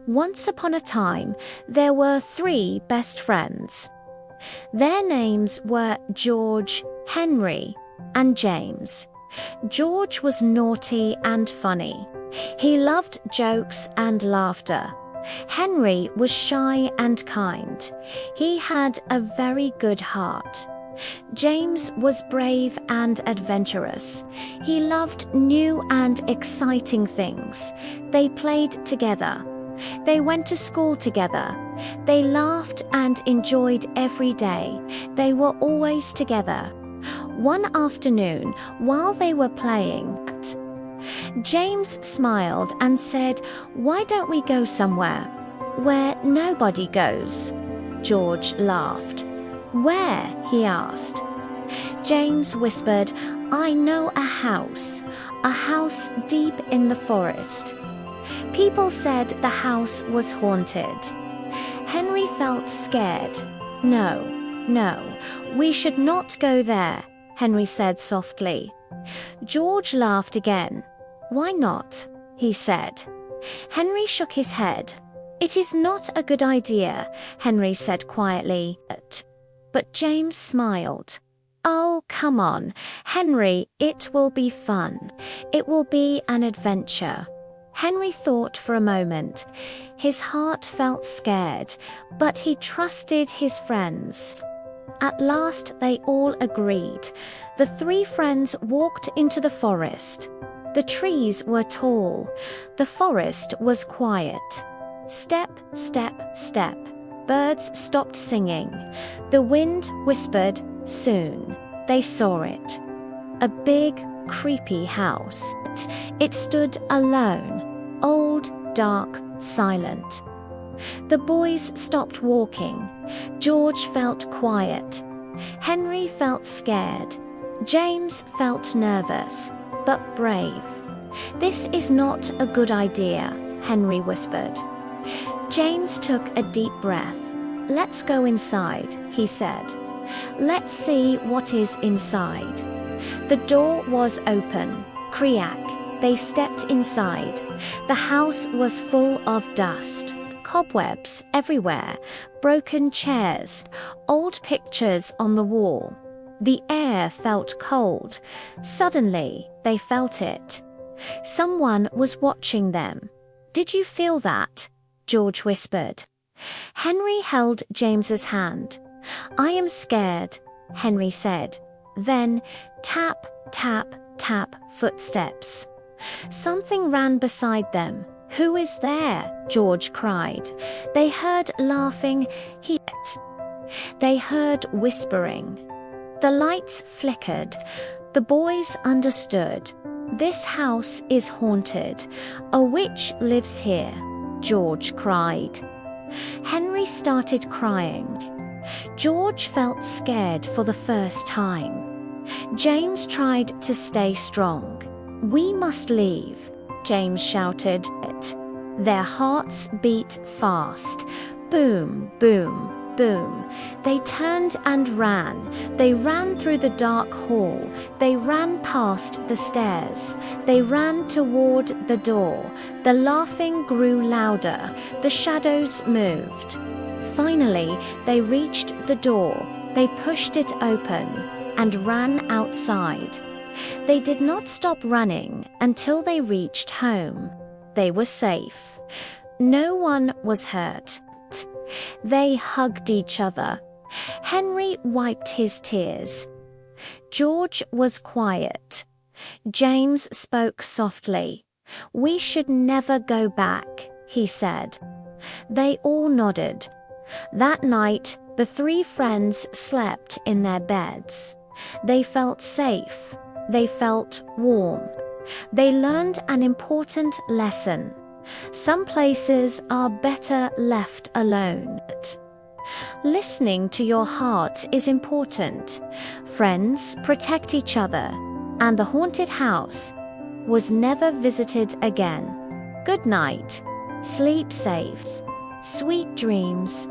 Once upon a time, there were 3 best friends. Their names were George, Henry, and James. George was naughty and funny. He loved jokes and laughter. Henry was shy and kind. He had a very good heart. James was brave and adventurous. He loved new and exciting things. They played together. They went to school together. They laughed and enjoyed every day. They were always together. One afternoon, while they were playing, James smiled and said, "Why don't we go somewhere where nobody goes?" George laughed. "Where?" he asked. James whispered, "I know a house deep in the forest." People said the house was haunted. Henry felt scared. No, we should not go there," Henry said softly. George laughed again. "Why not?" he said. Henry shook his head. "It is not a good idea," Henry said quietly. But James smiled. "Oh, come on, Henry, it will be fun. It will be an adventure." Henry thought for a moment. His heart felt scared, but he trusted his friends. At last they all agreed. The 3 friends walked into the forest. The trees were tall. The forest was quiet. Step, step, step. Birds stopped singing. The wind whispered, "Soon." They saw it. A big, creepy house. It stood alone, old, dark, silent. The boys stopped walking. George felt quiet. Henry felt scared. James felt nervous, but brave. "This is not a good idea," Henry whispered. James took a deep breath. "Let's go inside," he said. "Let's see what is inside." The door was open. Creak. They stepped inside. The house was full of dust. Cobwebs everywhere, broken chairs, old pictures on the wall. The air felt cold. Suddenly, they felt it. Someone was watching them. "Did you feel that?" George whispered. Henry held James's hand. "I am scared," Henry said. Then, tap, tap, tap, footsteps. Something ran beside them. "Who is there?" George cried. They heard laughing. They heard whispering. The lights flickered. The boys understood. "This house is haunted. A witch lives here," George cried. Henry started crying. George felt scared for the first time. James tried to stay strong. "We must leave," James shouted. Their hearts beat fast. Boom, boom, boom. They turned and ran. They ran through the dark hall. They ran past the stairs. They ran toward the door. The laughing grew louder. The shadows moved. Finally, they reached the door. They pushed it open and ran outside. They did not stop running until they reached home. They were safe. No one was hurt. They hugged each other. Henry wiped his tears. George was quiet. James spoke softly. "We should never go back," he said. They all nodded. That night, the 3 friends slept in their beds. They felt safe. They felt warm. They learned an important lesson. Some places are better left alone. Listening to your heart is important. Friends protect each other, and the haunted house was never visited again. Good night. Sleep safe. Sweet dreams.